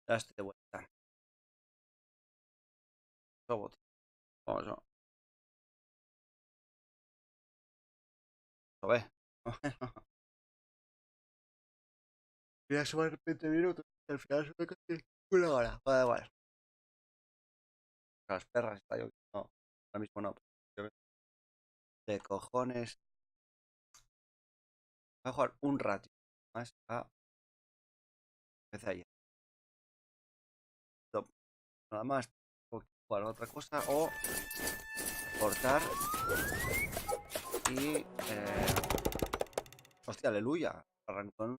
Ya estoy de vuelta. Robot. Vamos, no. Lo ves. Voy a sumar 20 minutos. Al final se me cae una hora. Da igual. Las perras está yo. No, ahora mismo no. De cojones. Voy a jugar un ratio más a. Empecé ayer. No, nada más. Tengo que jugar otra cosa o cortar y. Hostia, aleluya. Arrancó en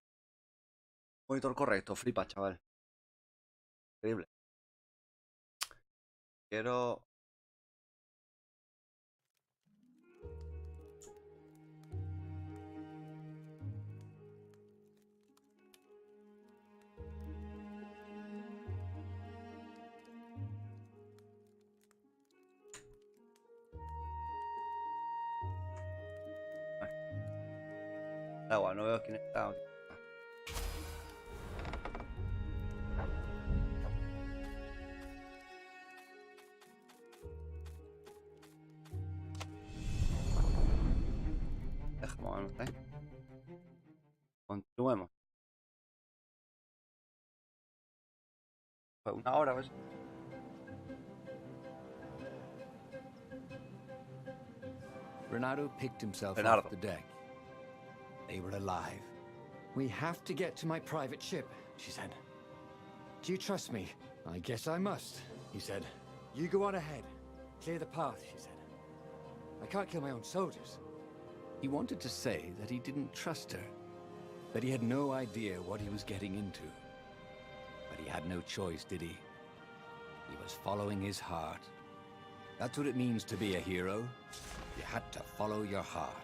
monitor correcto. Flipa, chaval. Increíble. Quiero. Da igual, no veo quién está. Déjame avanzar. Continuemos. Fue una hora, ¿ves? Renato picked himself Bernardo. off the deck. They were alive. We have to get to my private ship, she said. Do you trust me? I guess I must, he said. You go on ahead. Clear the path, she said. I can't kill my own soldiers. He wanted to say that he didn't trust her, that he had no idea what he was getting into. But he had no choice, did he? He was following his heart. That's what it means to be a hero. You had to follow your heart.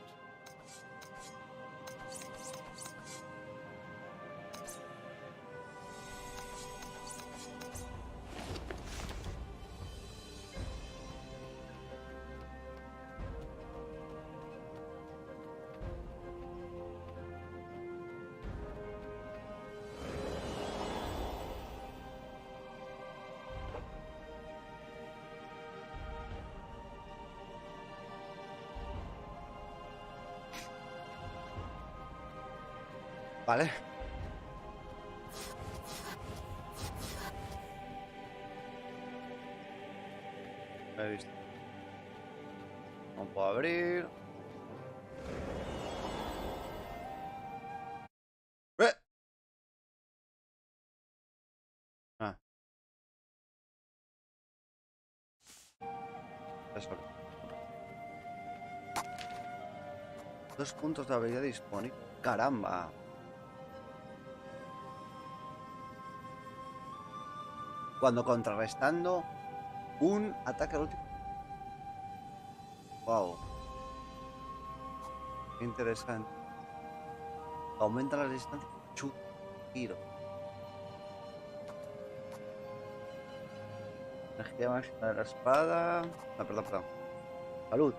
Vale. Me he visto. No puedo abrir. Ah. Eso. 2 puntos de habilidad disponibles. Caramba. Cuando contrarrestando un ataque al último. Wow. Qué interesante. Aumenta la distancia. Tiro. Energía máxima de la espada. No, perdón. Salud.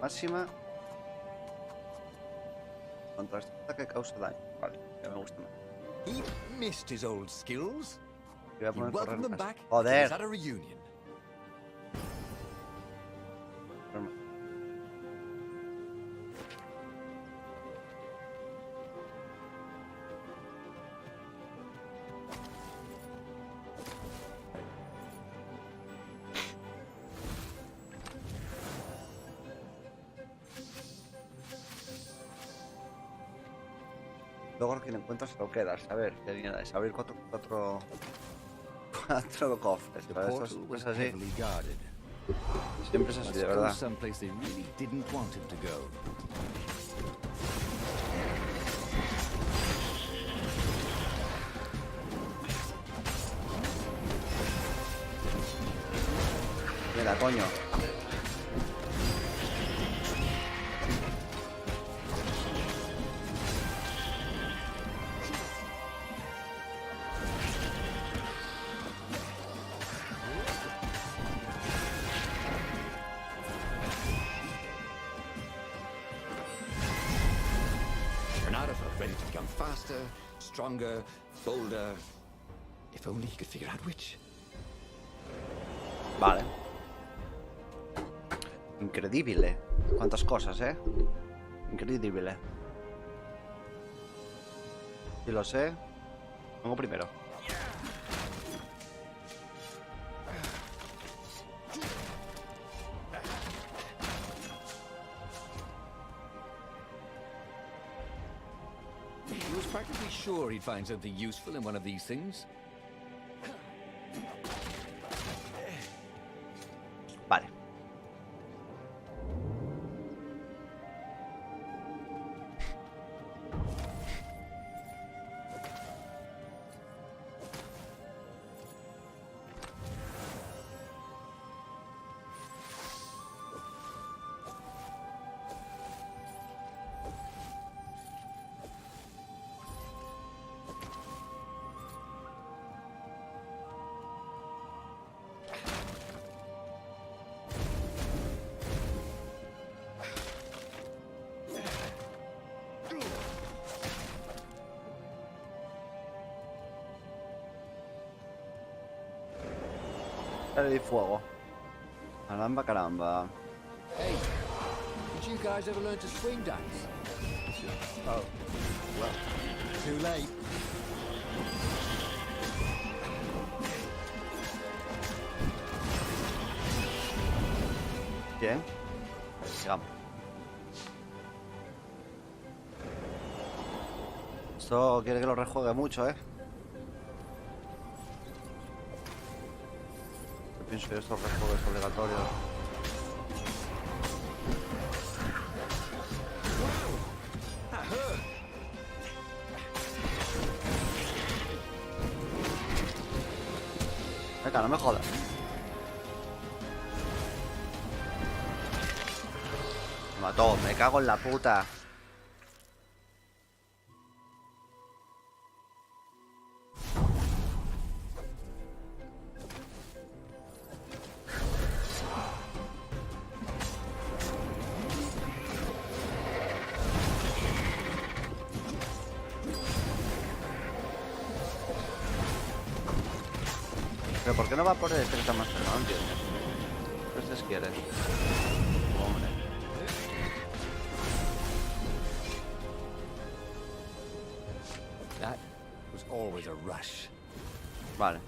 Máxima. Contra este ataque causa daño. Vale, ya me gusta más. He missed his old skills. Voy a He poner welcomed them correr back. más. He was Joder. at a reunion. Luego quien encuentras se lo quedas. A ver, qué viene es abrir cuatro cofres. The ¿Vale? Esto portal was es así. heavily guarded. Siempre es así, Must de go verdad. someplace they really didn't want him to go. Mira, coño. Renato felt ready to become faster, stronger, bolder. If If only he could figure out which. Vale. Increíble. Cuántas cosas, ¿eh? Increíble. Si lo sé, pongo primero. He was practically sure he'd find something useful in one of these things. Vale. Sale di fuego. Caramba, caramba. Hey, did you guys ever learn to swing dance? Oh, well, too late. Bien. Sigamos. Esto quiere que lo rejuegue mucho, ¿eh? Yo pienso que estos rejuegues obligatorios. Venga, no me jodas. Me mató, me cago en la puta. Pero ¿por qué no va por el Delta Master? No entiendo. ¿Qué ustedes quieren? Hombre. That was always a rush. Vale.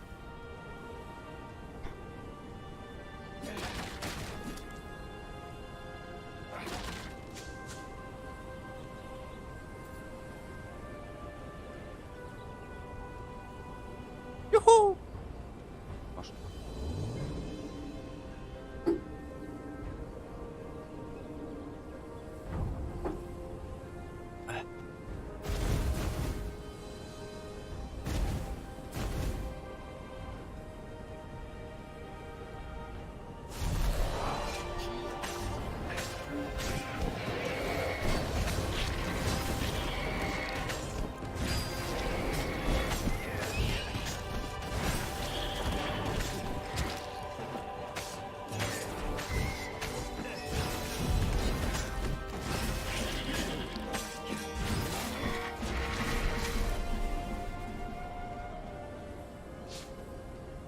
¡Yujú! Vamos.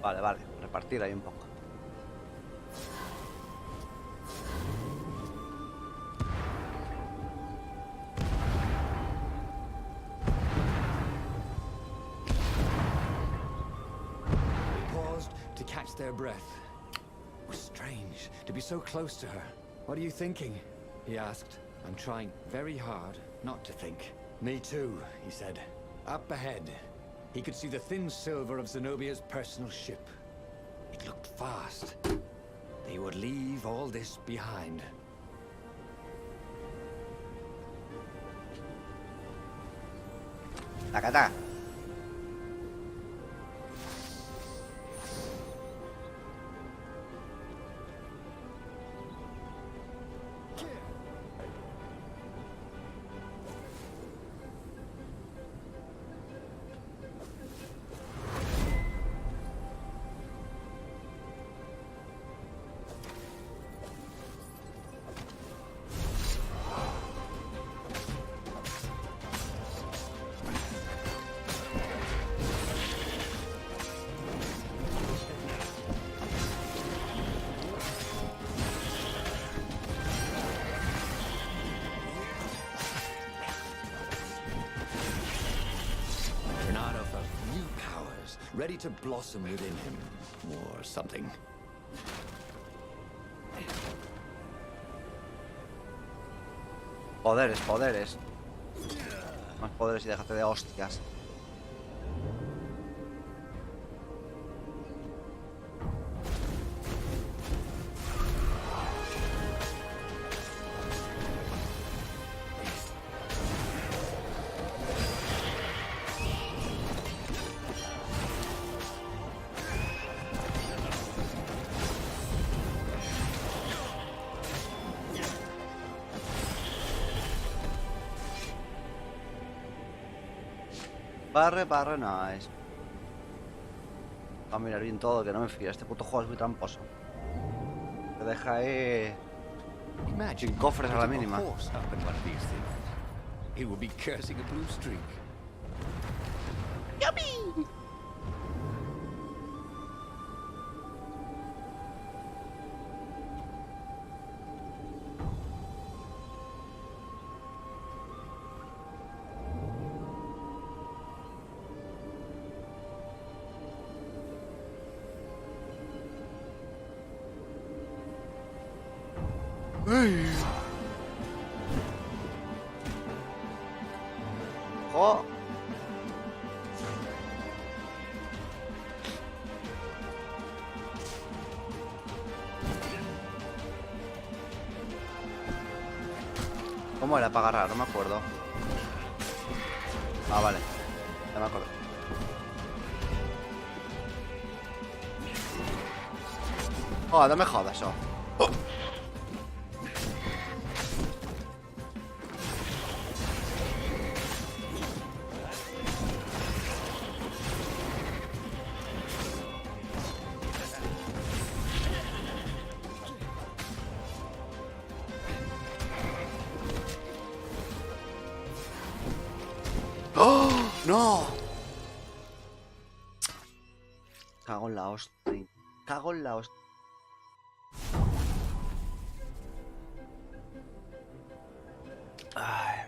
Vale, vale. Repartir ahí un poco. They paused to catch their breath. It was strange to be so close to her. What are you thinking? He asked. I'm trying very hard not to think. Me too, he said. Up ahead, he could see the thin silver of Zenobia's personal ship. It looked fast. They would leave all this behind. Tacata. flowers, ready to blossom within him, or something. Poderes, poderes. Más poderes y déjate de hostias. Barre, barre, nice. Va a mirar bien todo, que no me fío. Este puto juego es muy tramposo. Te deja ahí sin cofres a la mínima. He will be cursing a blue streak. ¡Jo! ¿Cómo era para agarrar? No me acuerdo. Ah, vale. Ya me acuerdo. Oh, no me jodas eso. ¡Oh! ¡No! Cago en la hostia. Cago en la hostia. Ay.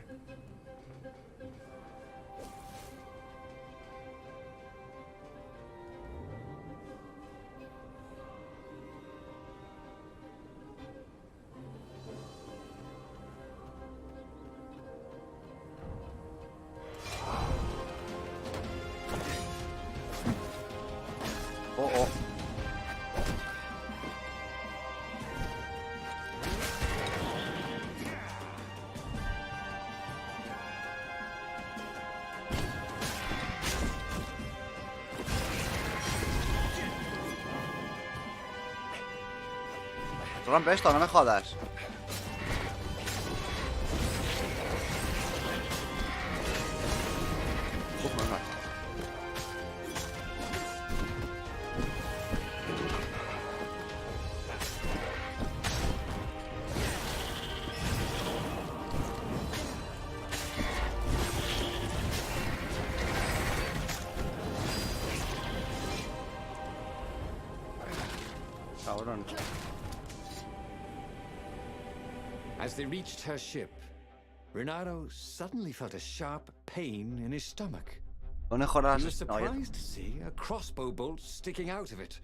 Oh, oh. Rompe esto, no me jodas. No. Cabrón. As they reached her ship, Renato suddenly felt a sharp pain in his stomach. No mejoras. He was No, surprised to see a crossbow bolt sticking out of it.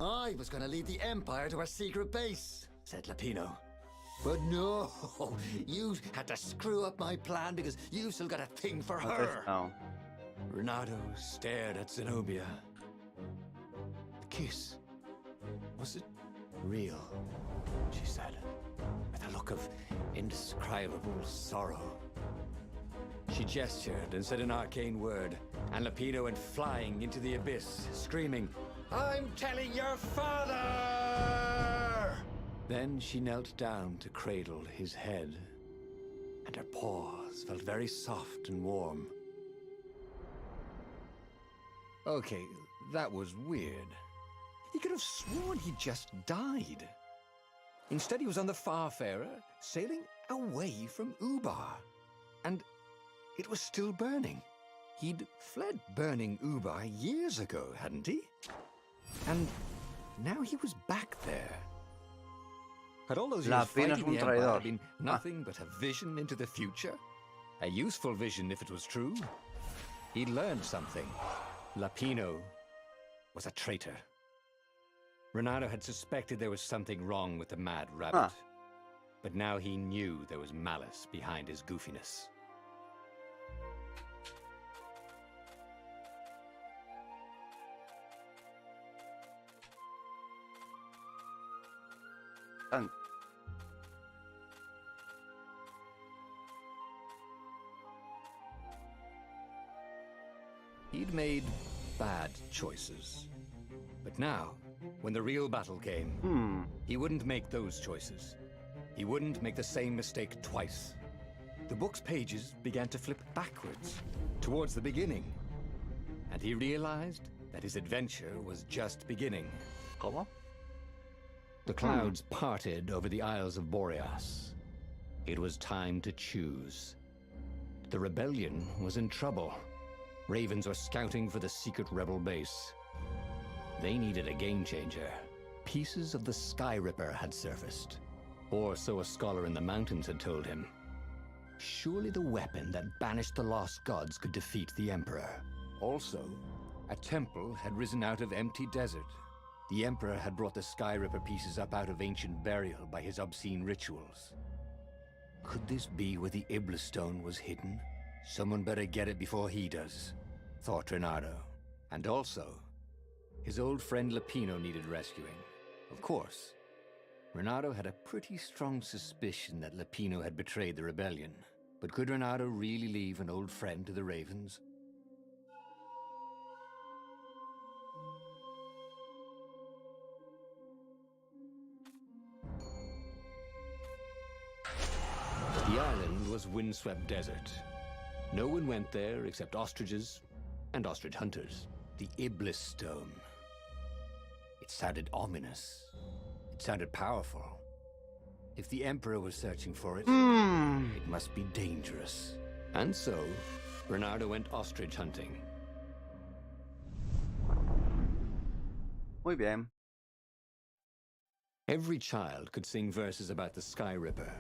I was going to lead the Empire to our secret base, said Lapino. But no, you had to screw up my plan because you still got a thing for her. No. Renato stared at Zenobia. The kiss. Was it real? She said, with a look of indescribable sorrow. She gestured and said an arcane word, and Lapino went flying into the abyss, screaming, "I'm telling your father!" Then she knelt down to cradle his head, and her paws felt very soft and warm. Okay, that was weird. He could have sworn he just died. Instead, he was on the Farfarer, sailing away from Ubar. And it was still burning. He'd fled burning Ubar years ago, hadn't he? And now he was back there. Had all those years fighting the Empire been nothing but a vision into the future? A useful vision if it was true. He'd learned something. Lapino was a traitor. Renato had suspected there was something wrong with the mad rabbit. Huh. But now he knew there was malice behind his goofiness. Tan- He'd made bad choices. But now, when the real battle came, he wouldn't make those choices. He wouldn't make the same mistake twice. The book's pages began to flip backwards, towards the beginning. And he realized that his adventure was just beginning. ¿Cómo? The clouds parted over the Isles of Boreas. It was time to choose. The rebellion was in trouble. Ravens were scouting for the secret rebel base. They needed a game changer. Pieces of the Sky Ripper had surfaced. Or so a scholar in the mountains had told him. Surely the weapon that banished the lost gods could defeat the Emperor. Also, a temple had risen out of empty desert. The Emperor had brought the Sky Ripper pieces up out of ancient burial by his obscene rituals. Could this be where the Iblis stone was hidden? Someone better get it before he does, thought Renato. And also, his old friend Lapino needed rescuing. Of course, Renato had a pretty strong suspicion that Lapino had betrayed the rebellion. But could Renato really leave an old friend to the Ravens? The island was windswept desert. No one went there except ostriches and ostrich hunters. The Iblis stone. It sounded ominous. It sounded powerful. If the Emperor was searching for it, it must be dangerous. And so, Renato went ostrich hunting. Muy bien. Every child could sing verses about the Sky Ripper,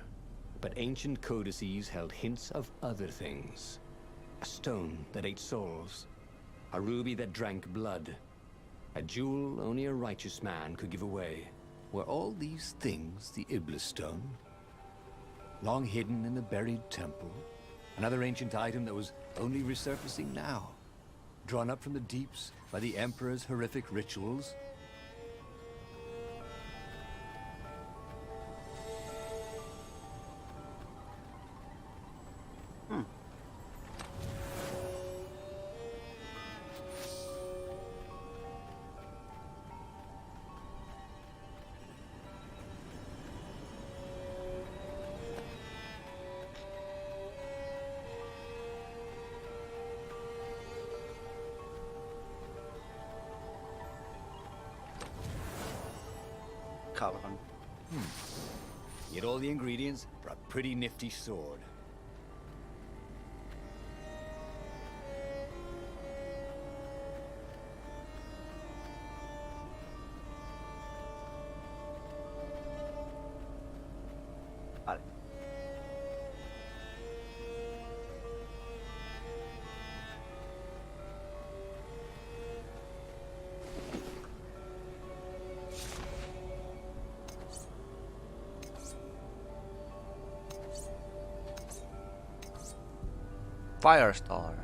but ancient codices held hints of other things. A stone that ate souls, a ruby that drank blood, a jewel only a righteous man could give away. Were all these things the Iblis stone? Long hidden in the buried temple? Another ancient item that was only resurfacing now? Drawn up from the deeps by the Emperor's horrific rituals? Cabrón. Get all the ingredients for a pretty nifty sword. Vale. Firestar.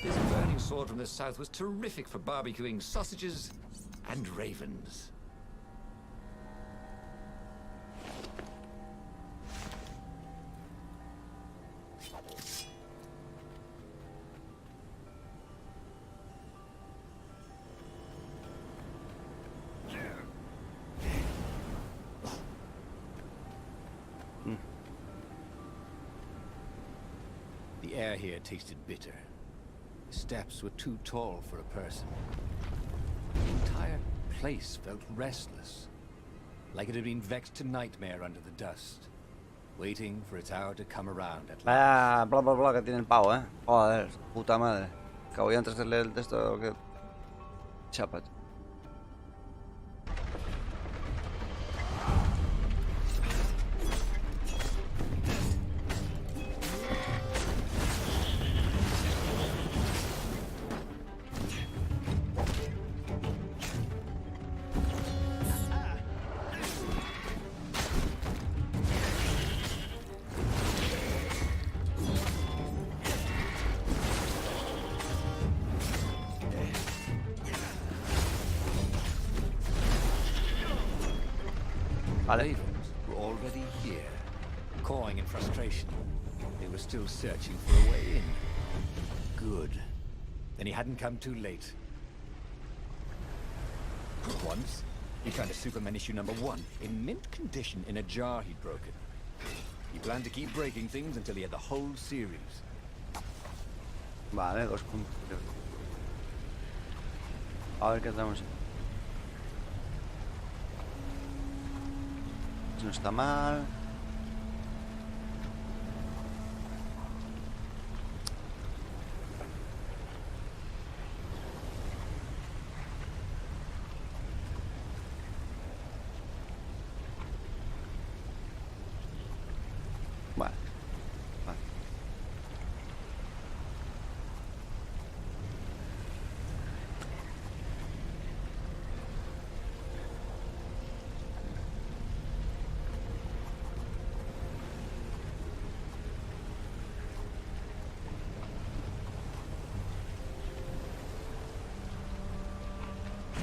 This burning sword from the south was terrific for barbecuing sausages and ravens. The air here tasted bitter. The steps were too tall for a person. The entire place felt restless, like it had been vexed to nightmare under the dust, waiting for its hour to come around at last. Vaya bla bla bla que tiene el pavo, Joder, puta madre. Que voy antes de leer el texto que... Chapat. Vale. Ravens were already here, cawing in frustration. They were still searching for a way in. Good. Then he hadn't come too late. Once, he found a Superman issue #1 in mint condition in a jar he'd broken. He planned to keep breaking things until he had the whole series. Vale, 2 A ver qué tenemos. No está mal. Vale. Vale.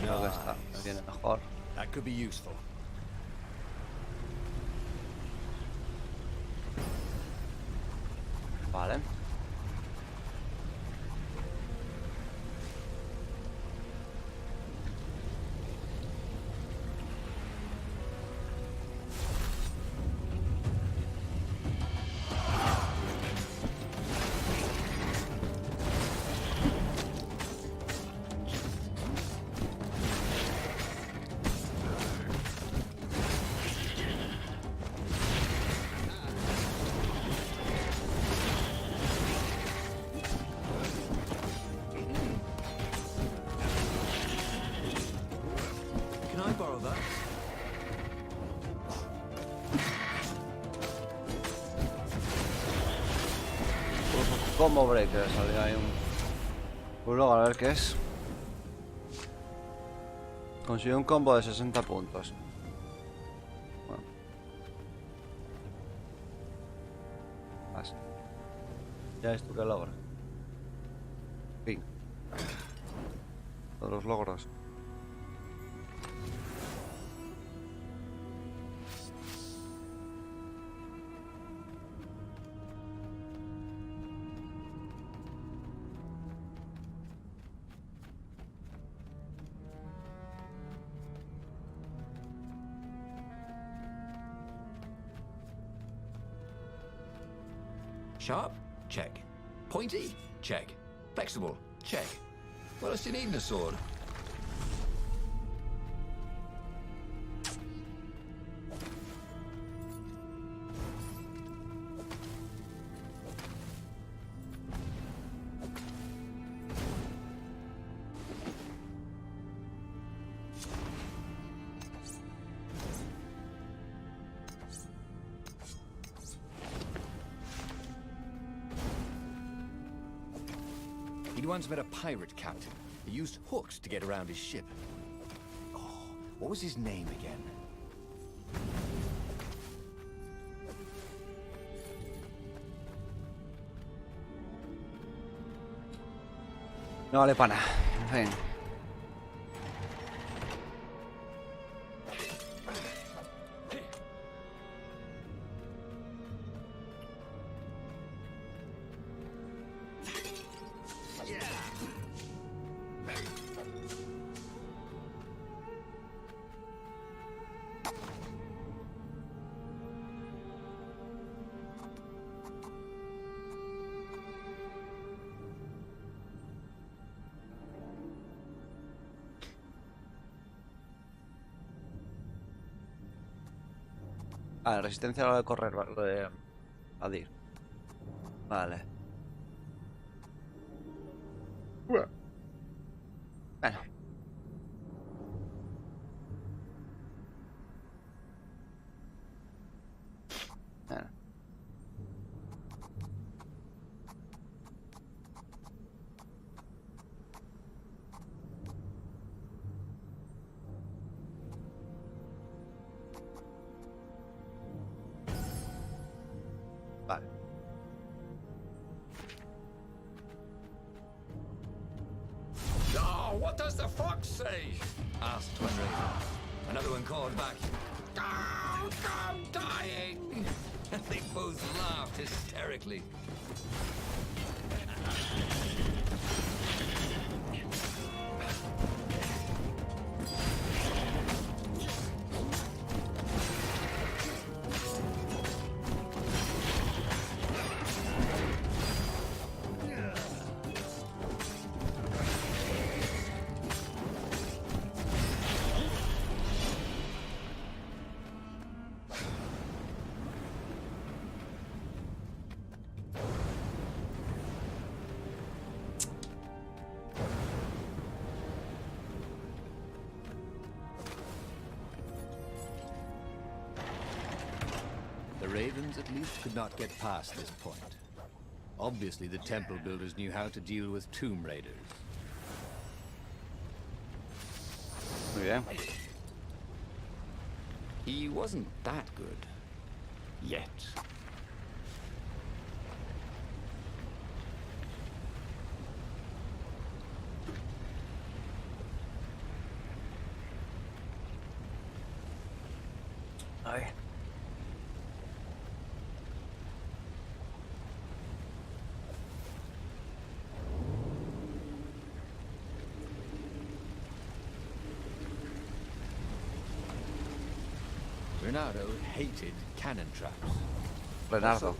Creo que está, me viene mejor. That could be useful. Vale. Can I borrow that? Combo breaker, salió ahí un luego a ver qué es. Consiguió un combo de 60 puntos. Bueno. Más. Ya esto que logra. Fin. Todos los logros. Sharp? Check. Pointy? Check. Flexible? Check. What else do you need in a sword? He'd once met a pirate captain who used hooks to get around his ship. Oh, what was his name again? No vale para nada. En fin. Ah, resistencia a la hora de correr, de Adir. Vale. Bueno. Bueno. Vale. Oh, what does the fox say? Asked one raven. Another one called back. Oh, I'm dying! And they both laughed hysterically. The Ravens at least could not get past this point. Obviously, the temple builders knew how to deal with tomb raiders. Muy bien. He wasn't that good. Yet. Ay. Bernardo hated cannon traps. Bernardo.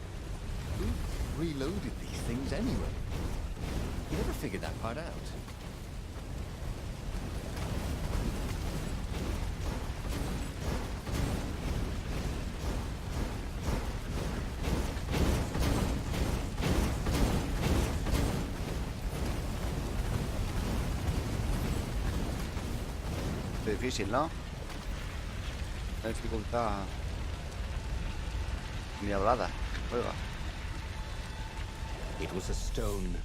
Who reloaded these things anyway? He never figured that part out. Es difícil, ¿no? La dificultad ni hablada. Juega. It was a stone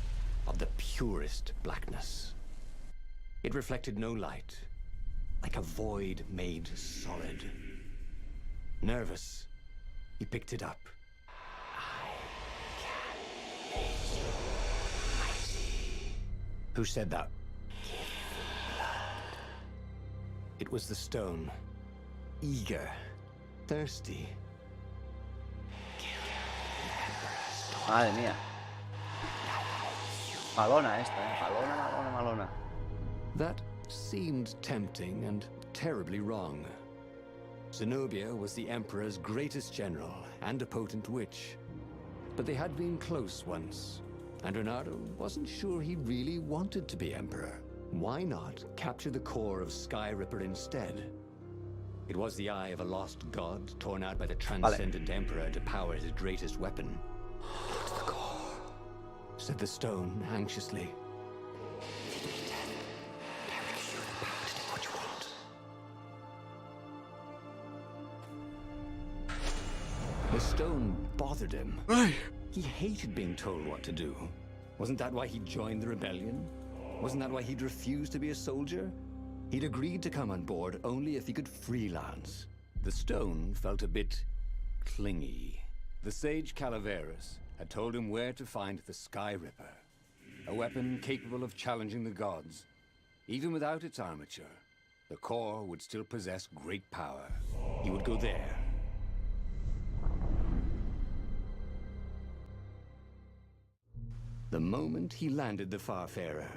of the purest blackness. It reflected no light, like a void made solid. Nervous, he picked it up. Who said that? It was the stone. Eager, thirsty. Madre mía. Malona esta, Malona, malona, malona. That seemed tempting and terribly wrong. Zenobia was the Emperor's greatest general and a potent witch. But they had been close once, and Bernardo wasn't sure he really wanted to be Emperor. Why not capture the core of Sky Ripper instead? It was the eye of a lost god torn out by the transcendent Emperor to power his greatest weapon. It's the core, said the stone anxiously. The stone bothered him. He hated being told what to do. Wasn't that why he joined the rebellion? Wasn't that why he'd refused to be a soldier? He'd agreed to come on board only if he could freelance. The stone felt a bit clingy. The sage Calaveras had told him where to find the Sky Ripper, a weapon capable of challenging the gods. Even without its armature, the core would still possess great power. He would go there. The moment he landed the Farfarer,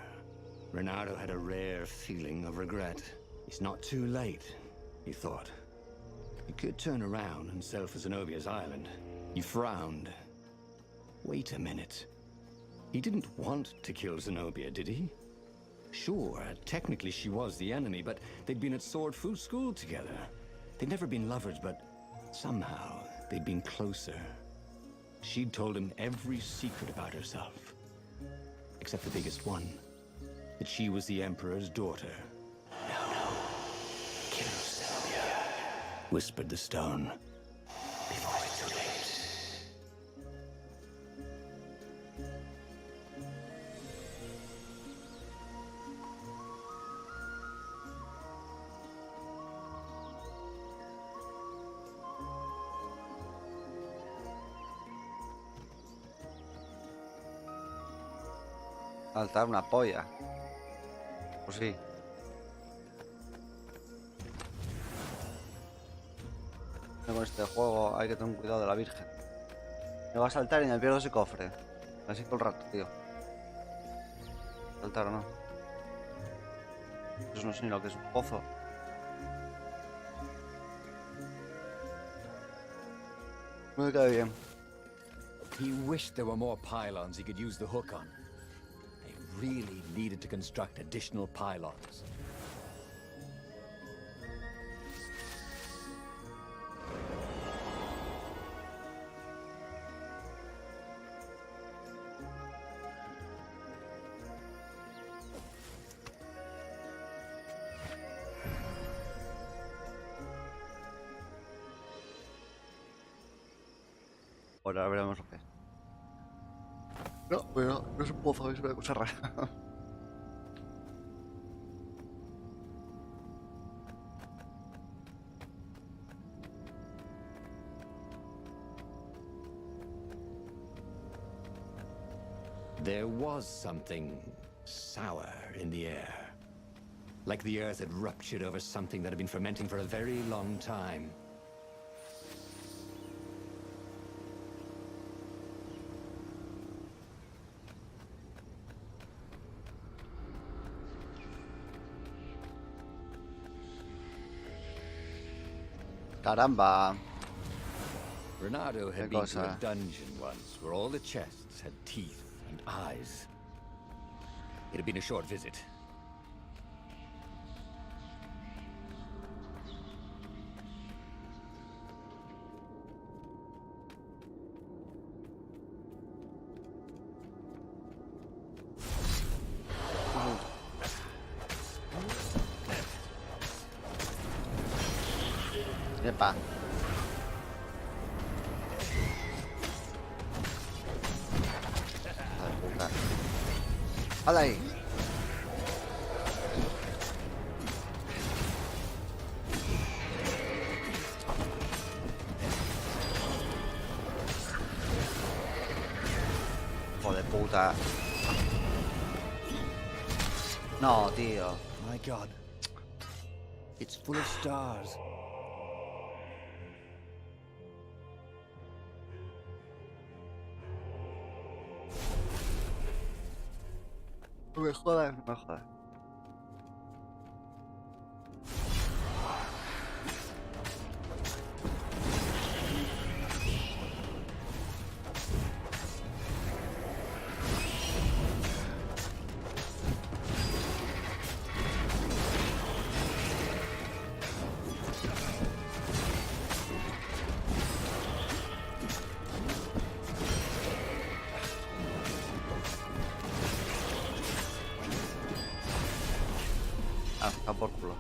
Bernardo had a rare feeling of regret. It's not too late, he thought. He could turn around and sail for Zenobia's island. He frowned. Wait a minute. He didn't want to kill Zenobia, did he? Sure, technically she was the enemy, but they'd been at Sword Food School together. They'd never been lovers, but somehow they'd been closer. She'd told him every secret about herself. Except the biggest one. That she was the Emperor's daughter. No. Kill Zenobia, whispered the stone. Before it's too late. Saltar una polla. Pues sí. Con este juego hay que tener cuidado de la Virgen. Me va a saltar y me pierdo ese cofre. Así todo el rato, tío. ¿Saltar o no? Eso no sé ni lo que es un pozo. No me cae bien. He wished there were more pylons he could use the hook on. They really needed to construct additional pylons. Ahora veremos lo que es. No, bueno, no es un pozo, es una cosa rara. There was something sour in the air. Like the earth had ruptured over something that had been fermenting for a very long time. Caramba. Renato had Qué been to a cosa. dungeon once where all the chests had teeth and eyes. It had been a short visit. Epa. ¡Hala ahí! Joder, puta. No, tío. My God. It's full of stars. No me jodas, no me jodas. Ah, está por culo.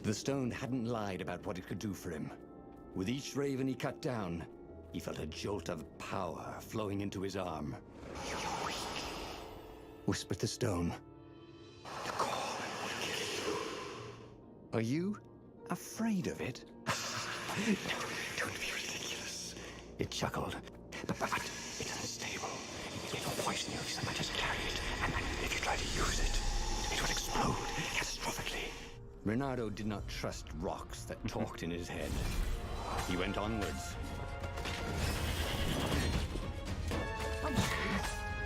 The stone hadn't lied about what it could do for him. With each raven he cut down, he felt a jolt of power flowing into his arm. "You're weak," whispered the stone. "The call will kill you." "Are you afraid of it?" "No, don't be ridiculous," it chuckled. But it's unstable. It will poison you so much as carry it, and if you try to use it, it will explode catastrophically. Renato did not trust rocks that talked in his head. He went onwards.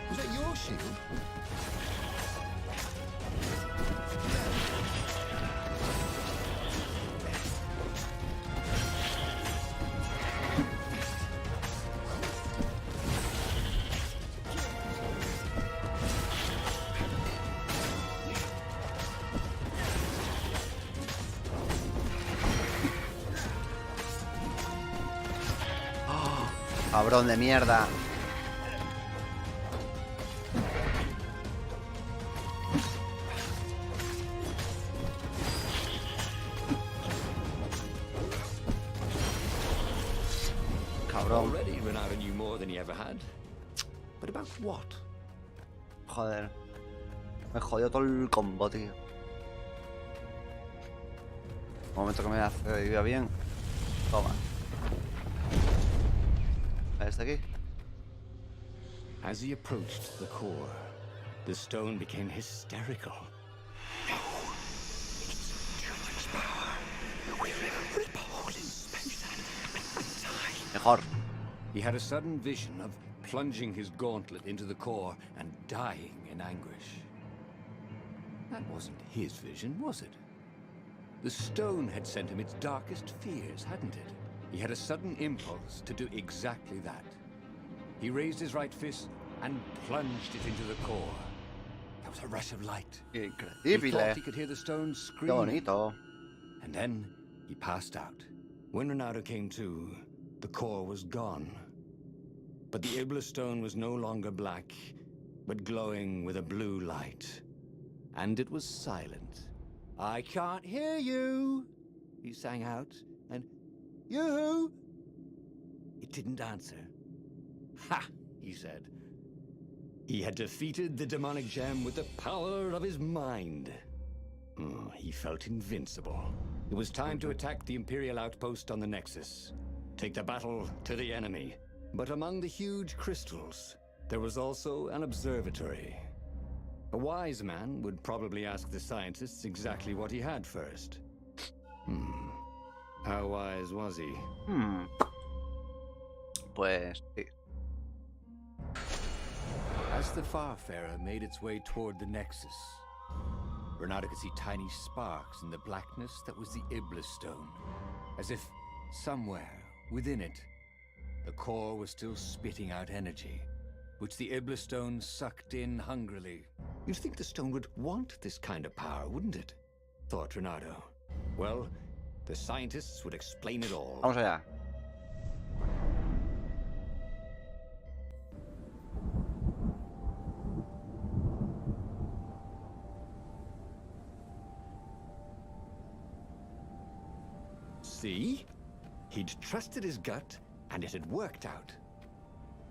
Was that your shield? Cabrón de mierda. Cabrón. Already Renato knew more than he ever had. But about what? Joder. Me jodió todo el combo, tío. Un momento que me hace iba bien. Toma. ¿Este aquí? As he approached the core, the stone became hysterical. No, it's too much power. We will rip a hole in Mejor. He had a sudden vision of plunging his gauntlet into the core and dying in anguish. That wasn't his vision, was it? The stone had sent him its darkest fears, hadn't it? He had a sudden impulse to do exactly that. He raised his right fist and plunged it into the core. There was a rush of light. He Increíble. thought he could hear the stone Qué scream. bonito. And then he passed out. When Ronaldo came to, the core was gone. But the Iblis stone was no longer black, but glowing with a blue light. And it was silent. "I can't hear you," he sang out. And, "You?" It didn't answer. "Ha!" he said. He had defeated the demonic gem with the power of his mind. He felt invincible. It was time to attack the Imperial outpost on the Nexus. Take the battle to the enemy. But among the huge crystals, there was also an observatory. A wise man would probably ask the scientists exactly what he had first. How wise was he? Pues sí. As the Farfarer made its way toward the Nexus, Ronaldo could see tiny sparks in the blackness that was the Iblis stone, as if somewhere within it, the core was still spitting out energy, which the Iblis stone sucked in hungrily. You'd think the stone would want this kind of power, wouldn't it? Thought Ronaldo. Well, the scientists would explain it all. Vamos allá. See? He'd trusted his gut, and it had worked out.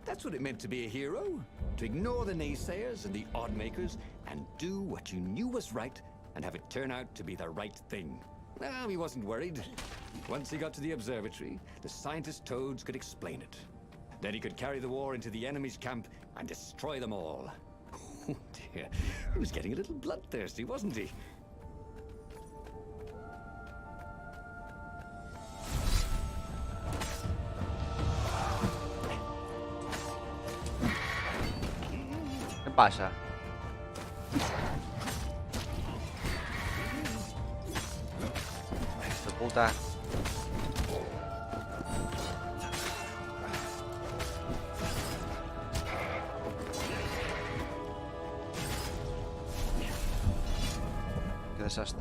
That's what it meant to be a hero. To ignore the naysayers and the odd-makers, and do what you knew was right, and have it turn out to be the right thing. Well, he wasn't worried. Once he got to the observatory, the scientist toads could explain it. Then he could carry the war into the enemy's camp and destroy them all. Oh dear, he was getting a little bloodthirsty, wasn't he? ¿Qué pasa? Hijo de puta. Qué desastre.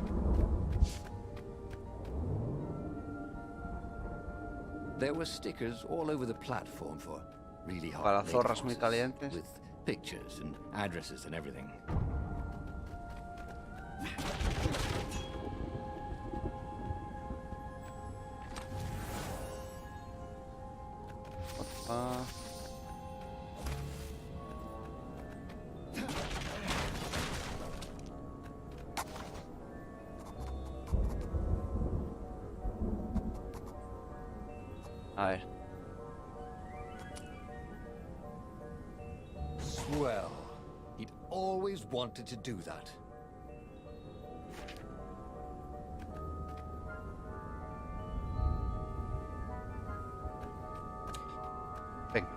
There were stickers all over the platform for really hot Para lady zorras muy bosses, calientes. with pictures and addresses and everything. Ah. A ver. Swell. He'd always wanted to do that. Venga.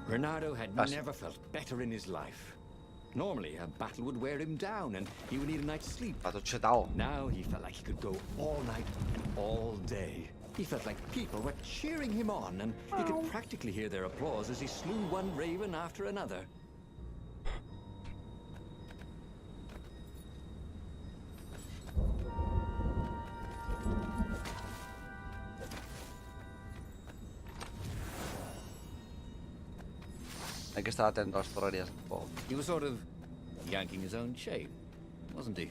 Bernardo had Us. never felt better in his life. Normally, a battle would wear him down and he would need a night's sleep. Pato chetao. Now he felt like he could go all night and all day. He felt like people were cheering him on, and he could practically hear their applause as he slew one raven after another. Hay que estar atento a las torrerías del fuego. He was sort of yanking his own chain, wasn't he?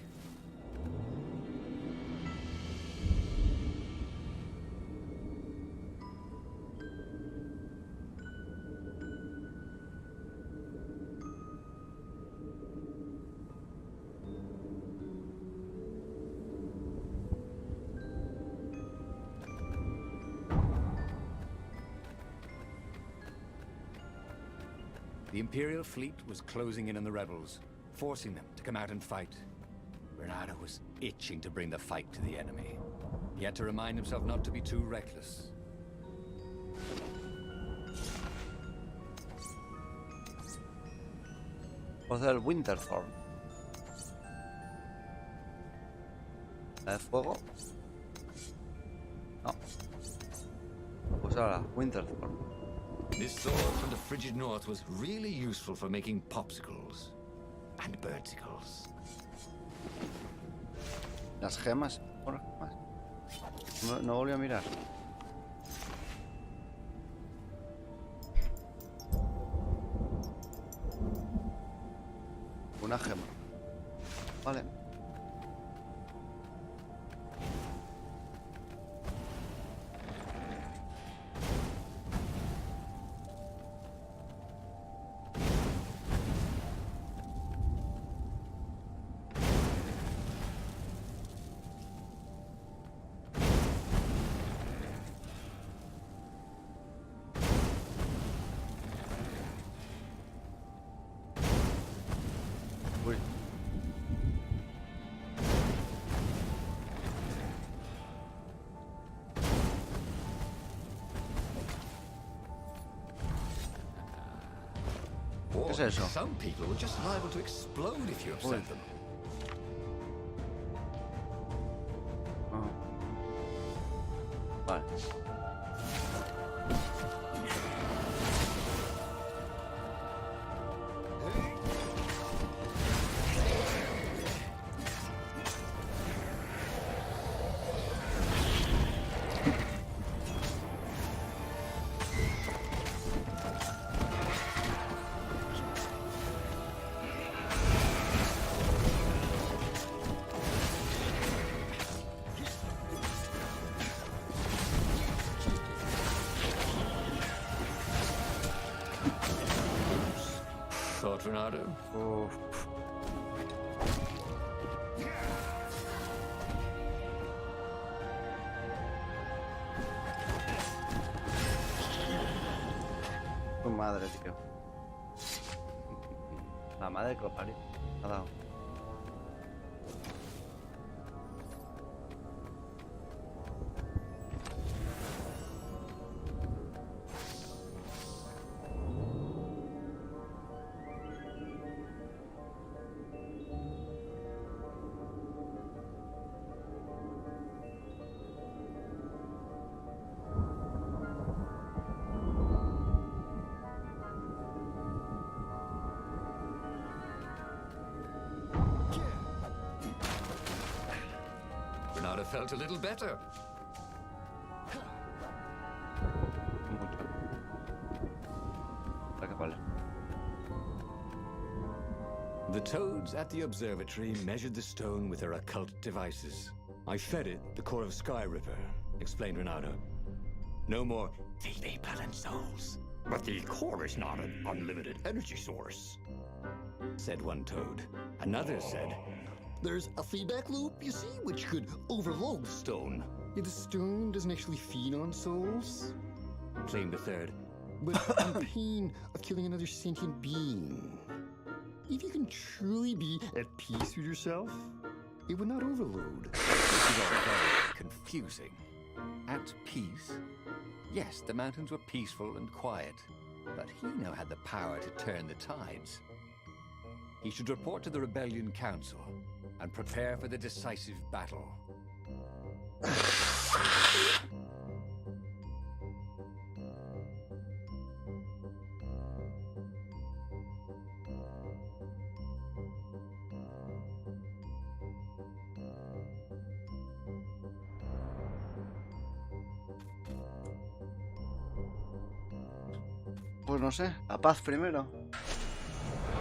The Imperial fleet was closing in on the rebels, forcing them to come out and fight. Bernardo was itching to bring the fight to the enemy. He had to remind himself not to be too reckless. Voz del Winterthorn. ¿La de fuego? No. Pues ahora, Winterthorn. This sword from the frigid north was really useful for making popsicles and birdsicles. Las gemas. Bueno, gemas. No volví a mirar. Una gema. Vale. Uy. ¿Qué es eso? Some people were just liable to explode if you upset Uy. them. Ah. Vale. Thought, Renato? Uf. Tu madre, tío. La madre que lo parió. Ha dado. Renato felt a little better. Mucho. Está que vale. The toads at the observatory measured the stone with their occult devices. I fed it the core of Sky Ripper, explained Renato. No more feedback and souls. But the core is not an unlimited energy source. Said one toad. Another said, There's a feedback loop, you see, which could overload the stone. Yeah, the stone doesn't actually feed on souls. claimed a third. But on pain of killing another sentient being. If you can truly be at peace with yourself, it would not overload. This is all very confusing. At peace? Yes, the mountains were peaceful and quiet, but he now had the power to turn the tides. He should report to the Rebellion Council and prepare for the decisive battle. Pues no sé, la paz primero.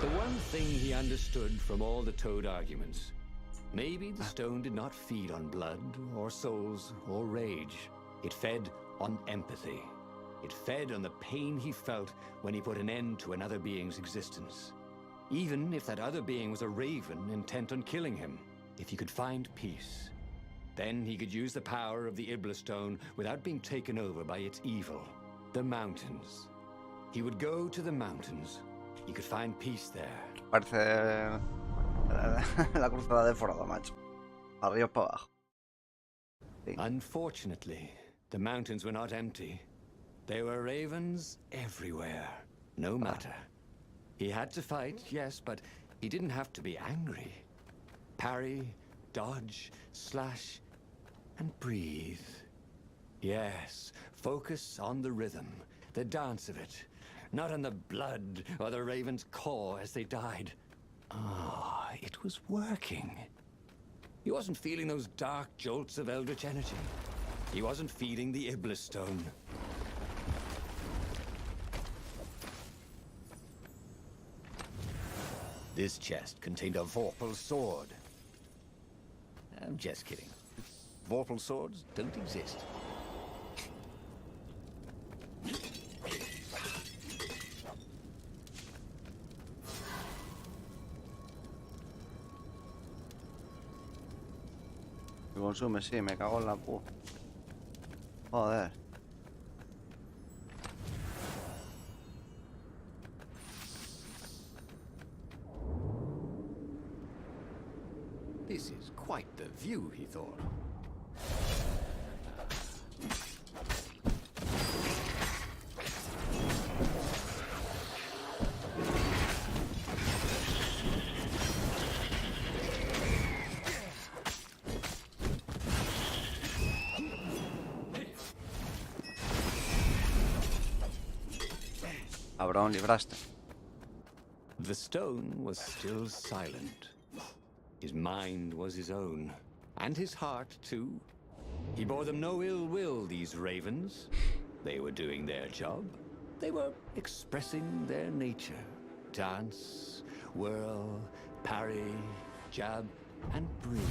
The one thing he understood from all the Toad arguments, maybe the stone did not feed on blood, or souls, or rage. It fed on empathy. It fed on the pain he felt when he put an end to another being's existence. Even if that other being was a raven intent on killing him. If he could find peace, then he could use the power of the Ibla stone without being taken over by its evil. The mountains. He would go to the mountains, he could find peace there. Parece la cruzada de Frodo, macho. Arriba para abajo. Sí. Unfortunately, the mountains were not empty. There were ravens everywhere, no matter. He had to fight, yes, but he didn't have to be angry. Parry, dodge, slash, and breathe. Yes, focus on the rhythm, the dance of it, not on the blood or the raven's core as they died. Ah, it was working. He wasn't feeling those dark jolts of eldritch energy. He wasn't feeding the Iblis stone. This chest contained a Vorpal sword. I'm just kidding. Vorpal swords don't exist. Me consume, sí, me cago en la pu. Joder. This is quite the view, he thought. Cabrón, libraste. The stone was still silent. His mind was his own, and his heart, too. He bore them no ill will, these ravens. They were doing their job. They were expressing their nature. Dance, whirl, parry, jab, and breathe.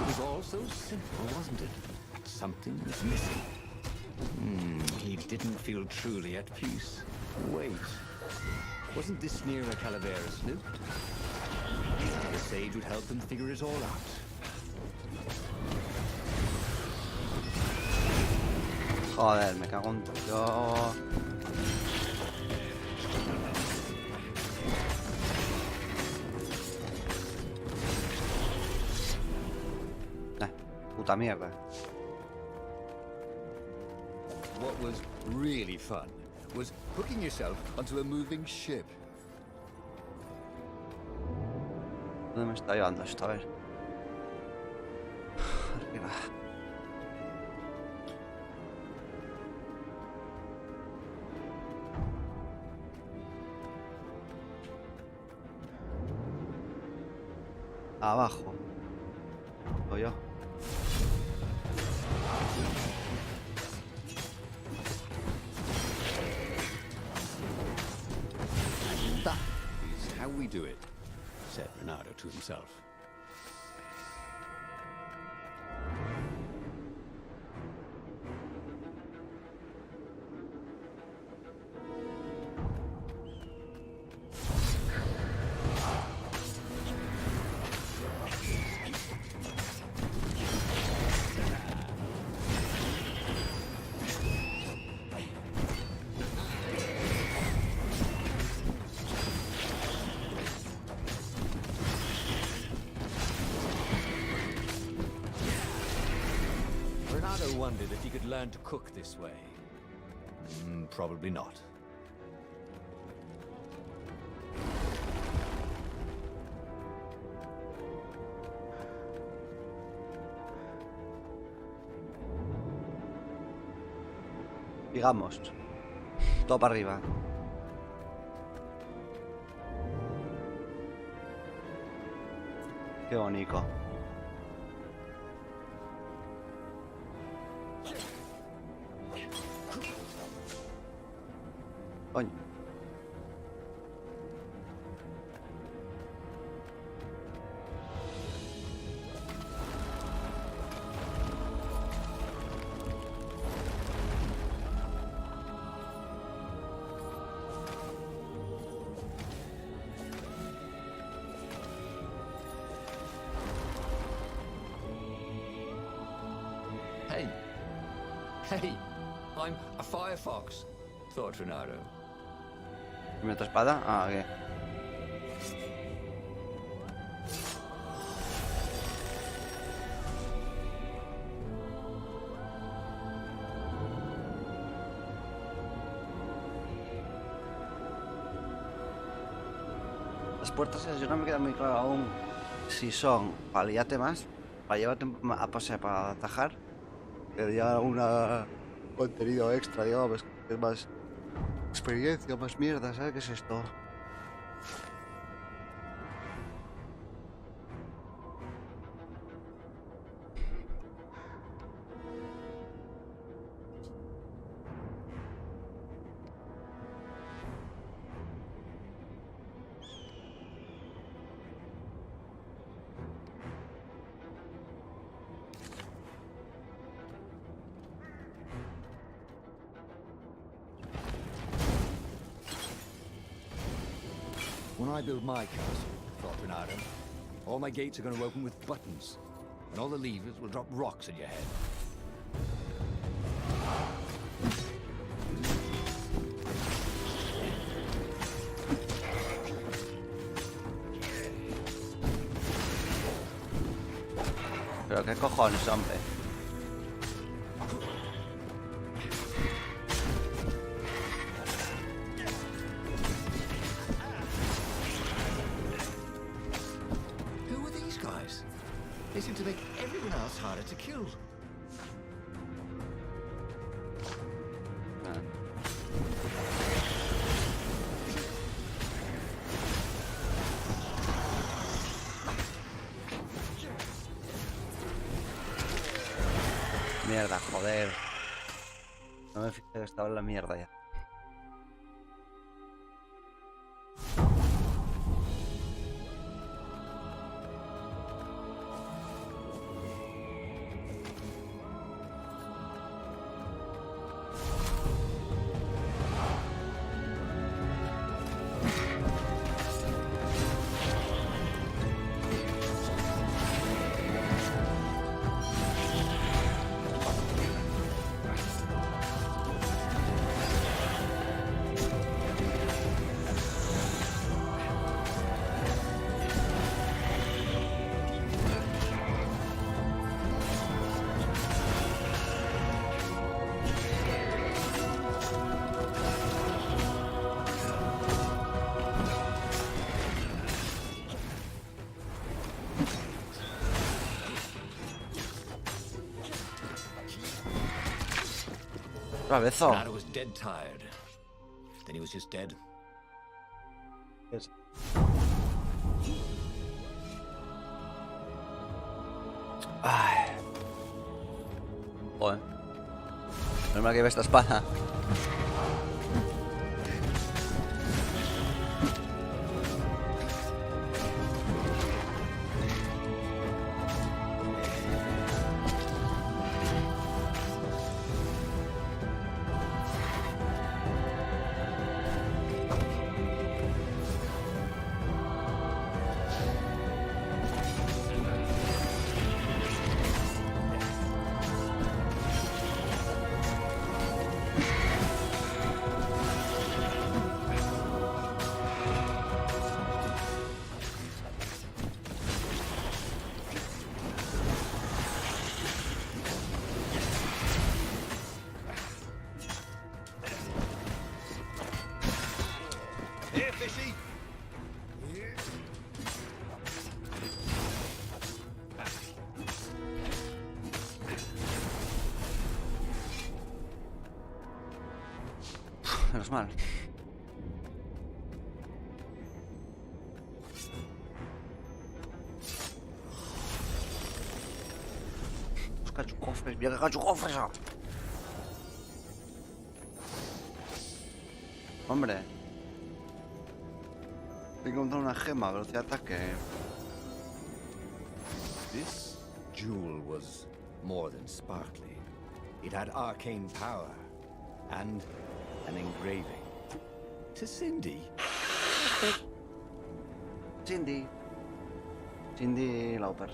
It was all so simple, wasn't it? But something was missing. He didn't feel truly at peace. Wait. Wasn't this near where Calaveras lived? The sage would help them figure it all out. Joder, me cago en todo. Puta mierda. What was really fun was hooking yourself onto a moving ship. ¿Dónde me está llevando esto? A ver. Arriba. Abajo. O yo. That is how we do it, said Renato to himself. Renato wondered if he could learn to cook this way. Probably not. Digamos. Todo para arriba. Qué bonito. Coño. Hey, I'm a firefox, thought Renato. ¿Y mi otra espada? Ah, ¿qué? Las puertas esas yo no me queda muy claro aún si son para liarte más, para llevarte a pasar, para atajar, que ya algún contenido extra, digamos, que es más experiencia, más mierda, ¿sabes qué es esto? When I build my castle, thought Bernardo, all my gates are going to open with buttons, and all the levers will drop rocks at your head. Pero qué cojones, hombre. Who are these guys? They seem to make everyone else harder to kill. Mierda, joder. No me fijé que estaba en la mierda ya. Otra vez, oh. Bernardo was dead tired. Then he was just dead. Yes. Ay. Joder. No me que ve esta espada. Here, fishy! Menos mal. Los cachufres, mira que cachufres. Hombre. Tengo que encontrar una gema, velocidad de ataque. This jewel was more than sparkly. It had arcane power and an engraving. To Cindy. Cindy Lauper.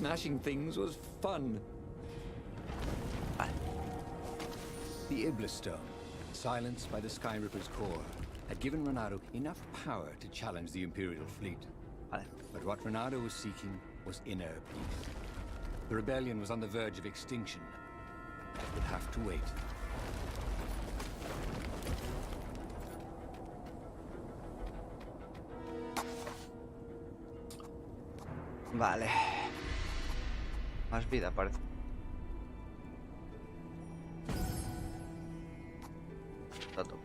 smashing things was fun. The Iblis Stone, silenced by the Sky Ripper's core, had given Renato enough power to challenge the Imperial fleet. Vale. But what Renato was seeking was inner peace. The rebellion was on the verge of extinction. It would have to wait. Vale. Más vida, parece. Tato.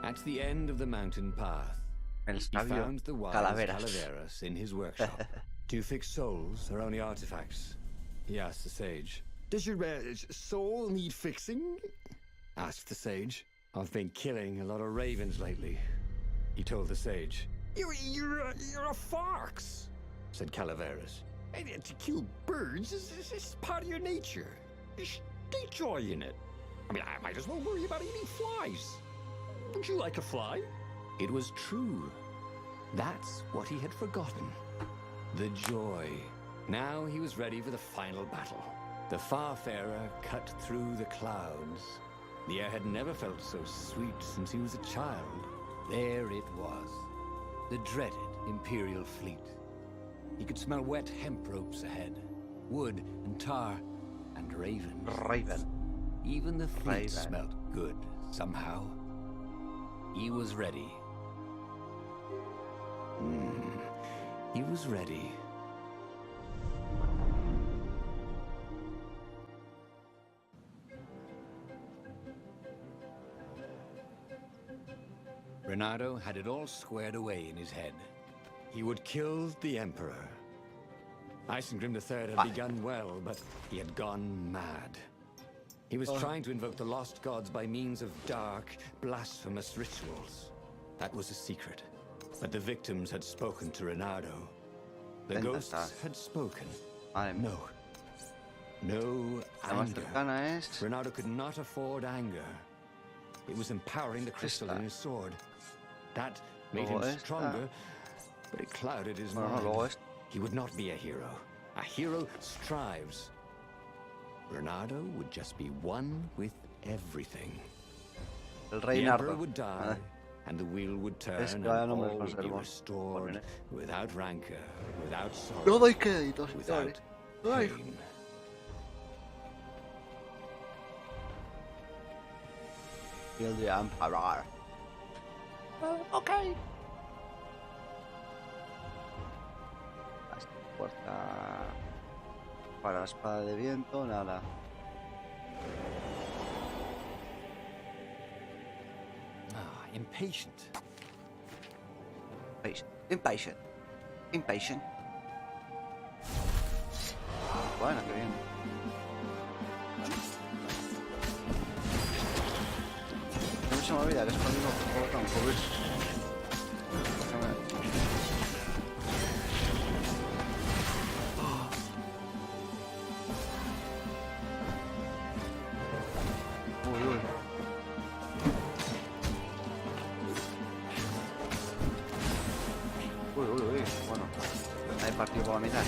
At the end of the mountain path, El he sabio found the wise Calaveras. Calaveras in his workshop. Do you fix souls or only artifacts? He asked the sage. Does your soul need fixing? Asked the sage. I've been killing a lot of ravens lately, he told the sage. You're a fox, Said Calaveras. and to kill birds is part of your nature. Just take joy in it. I mean, I might as well worry about eating flies. Don't you like a fly? It was true. That's what he had forgotten. The joy. Now he was ready for the final battle. The Farfarer cut through the clouds. The air had never felt so sweet since he was a child. There it was. The dreaded Imperial fleet. He could smell wet hemp ropes ahead, wood and tar, and ravens. Raven. Even the fleet Raven. smelt good, somehow. He was ready. He was ready. Renato had it all squared away in his head. He would kill the Emperor. Isengrim III had begun well, but he had gone mad. He was trying to invoke the lost gods by means of dark, blasphemous rituals. That was a secret. But the victims had spoken to Renato. The Ventas. ghosts had spoken. Madre mía. No. No La más anger. cercana es... Renato could not afford anger. It was empowering the crystal in his sword. That made him Luego esta. stronger, but it clouded his Bueno, mind. luego esta. He would not be a hero. A hero strives. Renato would just be one with everything. El The rey Emperor Nardo. would die, and the wheel would turn, Es que and vaya all nombres would más be hermosos. restored, Ponen, without rancor, without sorrow, No doy créditos, without Ay. pain. Kill the Emperor. Ok. Fuerza para la espada de viento, nada. Impatient. Impatient. Impatient. Bueno, qué bien. No se me olvida que es cuando juego tan cubrir. Uy, uy. Uy, uy, uy. Bueno, hay partido por la mitad.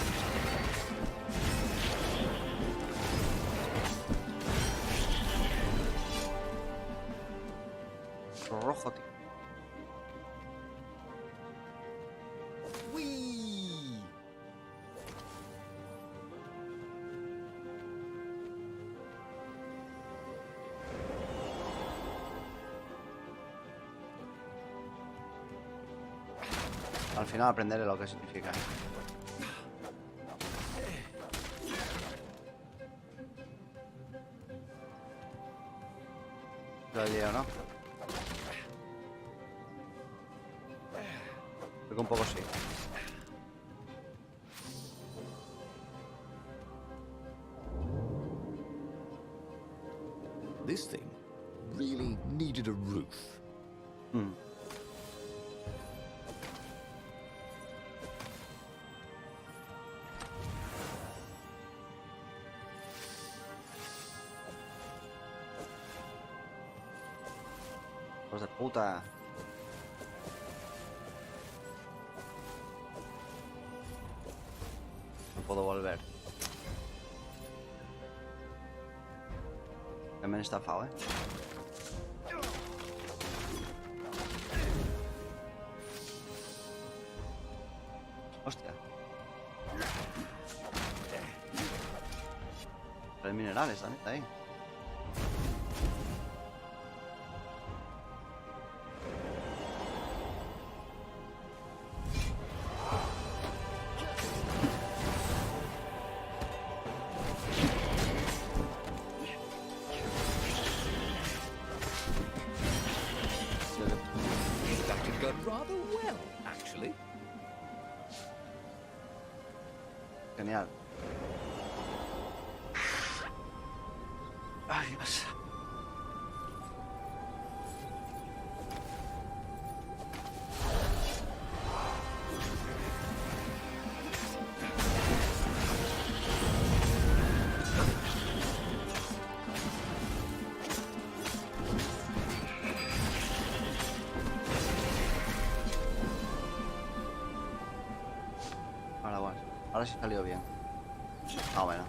Rojo, tío. Whee! Al final aprenderé lo que significa. Lo he liado, ¿no? Creo que un poco sí. This thing really needed a roof. Mm. Hijos de puta. puedo volver. También está estafado, ¿eh? Hostia. Hay minerales también está ahí. That could go rather well, actually. Genial. Ay, Dios. Ahora bueno. Ahora sí salió bien. Ah, bueno.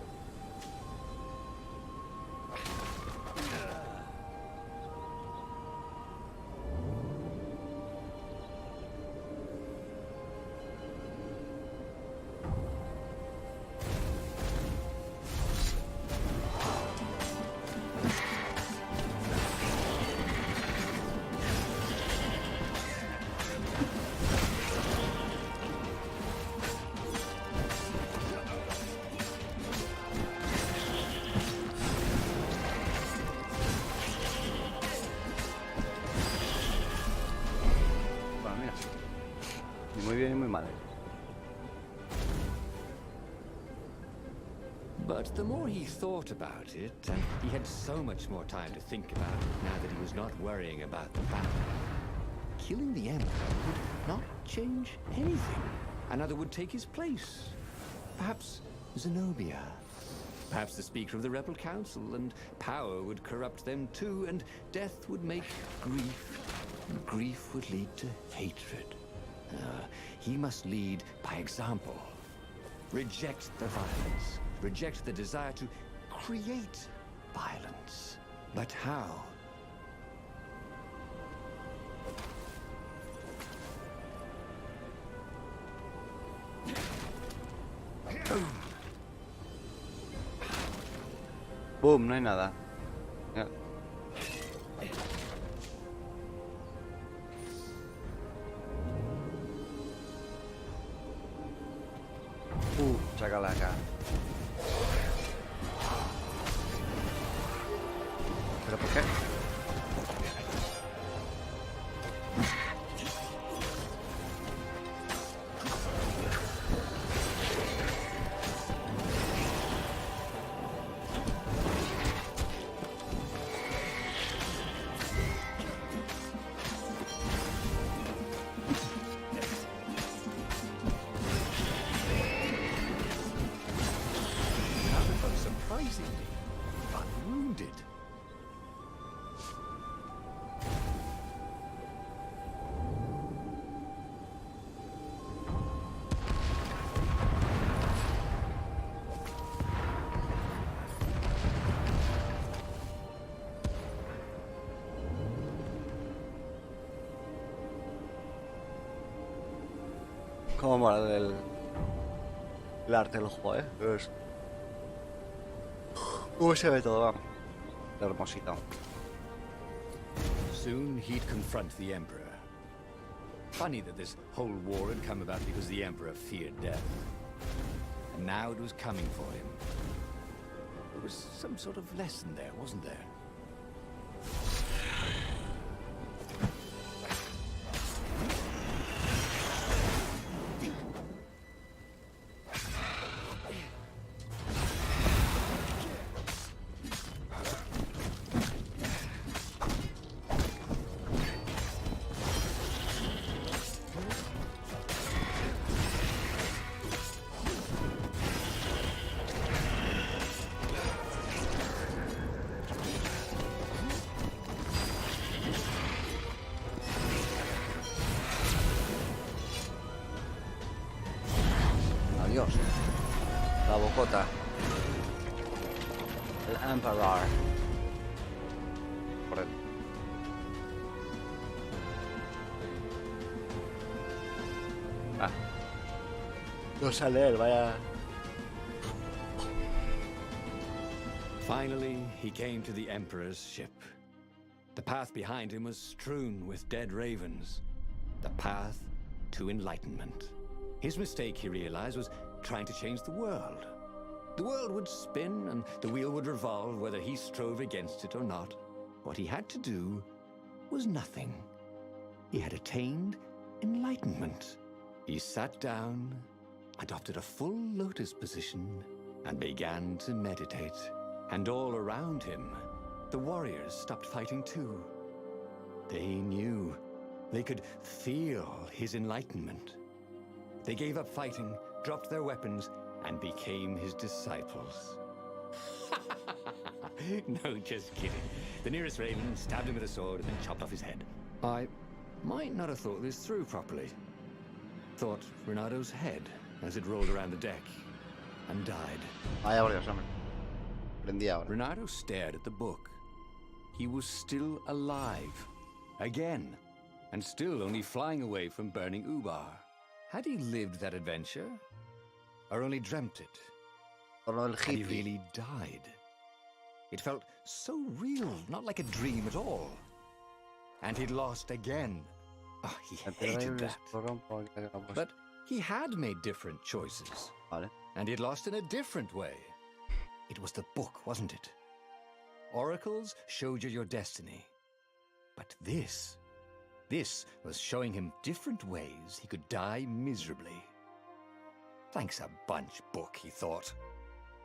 Bueno, mira. Ni muy bien ni muy mal. But the more he thought about it, and he had so much more time to think about it now that he was not worrying about the battle, killing the Emperor would not change anything. Another would take his place. Perhaps Zenobia. Perhaps the Speaker of the Rebel Council, and power would corrupt them too, and death would make grief, and grief would lead to hatred. He must lead by example. Reject the violence. Reject the desire to create violence. But how? Boom, no hay nada. Ya. Sácala acá. ¿Pero por qué? Surprisingly unwounded. Cómo mola el arte del juego, ¿eh? ¿Cómo se ve todo? Vamos. Hermosito. Soon he'd confront the Emperor. Funny that this whole war had come about because the Emperor feared death. And now it was coming for him. There was some sort of lesson there, wasn't there? mascota. El Emperor. Correcto. Ah. No sale él, vaya. Finally, he came to the Emperor's ship. The path behind him was strewn with dead ravens. The path to enlightenment. His mistake, he realized, was trying to change the world. The world would spin and the wheel would revolve whether he strove against it or not. What he had to do was nothing. He had attained enlightenment. He sat down, adopted a full lotus position, and began to meditate. And all around him, the warriors stopped fighting too. They knew. They could feel his enlightenment. They gave up fighting, dropped their weapons, and became his disciples. No, just kidding. The nearest raven stabbed him with a sword and then chopped off his head. I might not have thought this through properly. Thought Renado's head as it rolled around the deck and died. Vaya por Dios, hombre. Prendí ahora. Renato stared at the book. He was still alive. Again. And still only flying away from burning Ubar. Had he lived that adventure? Or only dreamt it? Por lo del Had he hippie. really died? It felt so real, not like a dream at all. And he'd lost again. Oh, he hated that. But he had made different choices. Vale. And he'd lost in a different way. It was the book, wasn't it? Oracles showed you your destiny. But this was showing him different ways he could die miserably. Thanks a bunch, book, he thought.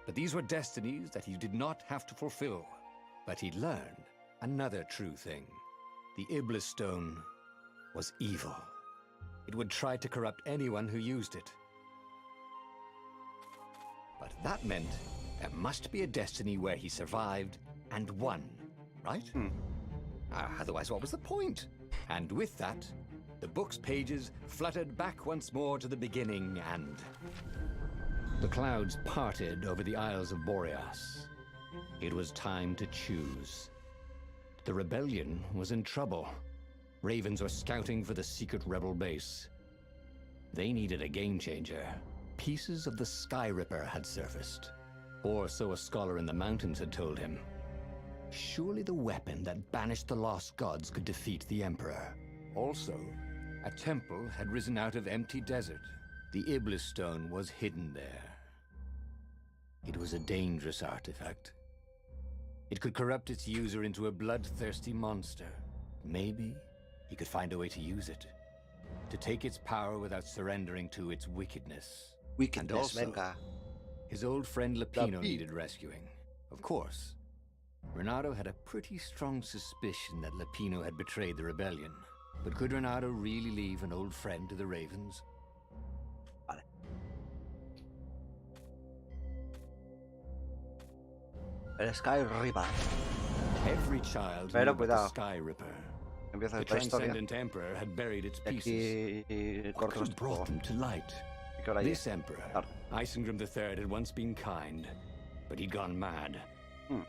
But these were destinies that he did not have to fulfill. But he'd learned another true thing. The Iblis Stone was evil. It would try to corrupt anyone who used it. But that meant there must be a destiny where he survived and won, right? Otherwise, what was the point? And with that, the book's pages fluttered back once more to the beginning, and the clouds parted over the Isles of Boreas. It was time to choose. The rebellion was in trouble. Ravens were scouting for the secret rebel base. They needed a game changer. Pieces of the Sky Ripper had surfaced. Or so a scholar in the mountains had told him. Surely the weapon that banished the lost gods could defeat the Emperor. Also, a temple had risen out of empty desert. The Iblis Stone was hidden there. It was a dangerous artifact. It could corrupt its user into a bloodthirsty monster. Maybe he could find a way to use it. To take its power without surrendering to its wickedness. Wickedness, And also, venga. his old friend Lapino Lapi. needed rescuing. Of course. Renato had a pretty strong suspicion that Lapino had betrayed the rebellion. But could Renato really leave an old friend to the Ravens? Vale. El Sky Ripper. Every child Pero knew about the cuidado. Sky Ripper. Empieza The esta historia. transcendent emperor had buried its Y pieces. aquí What corto could have esto. brought them to light? ¿Qué hora This es? emperor, Claro. Isengrim III, had once been kind, but he'd gone mad.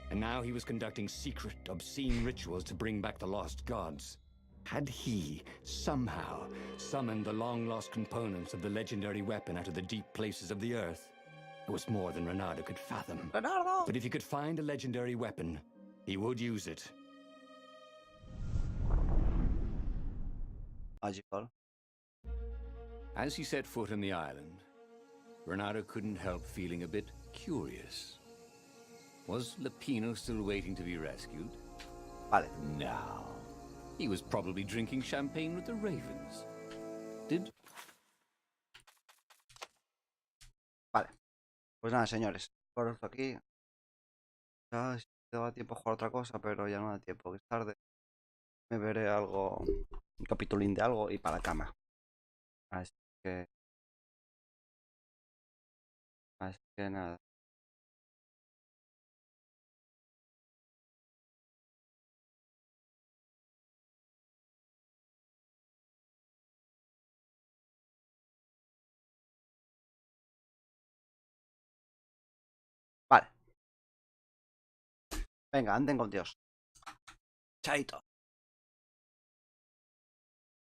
And now he was conducting secret, obscene rituals to bring back the lost gods. Had he, somehow, summoned the long-lost components of the legendary weapon out of the deep places of the earth? It was more than Renato could fathom. Bernardo! But if he could find a legendary weapon, he would use it. Magical. As he set foot on the island, Renato couldn't help feeling a bit curious. Was Lapino still waiting to be rescued? Vale. No. He was probably drinking champagne with the Ravens. Did... Vale. Pues nada, señores. Corto aquí. Ya si te da tiempo a jugar otra cosa, pero ya no da tiempo, que es tarde. Me veré algo, un capitulín de algo y para la cama. Así que... Así que nada. Venga, anden con Dios. Chaito.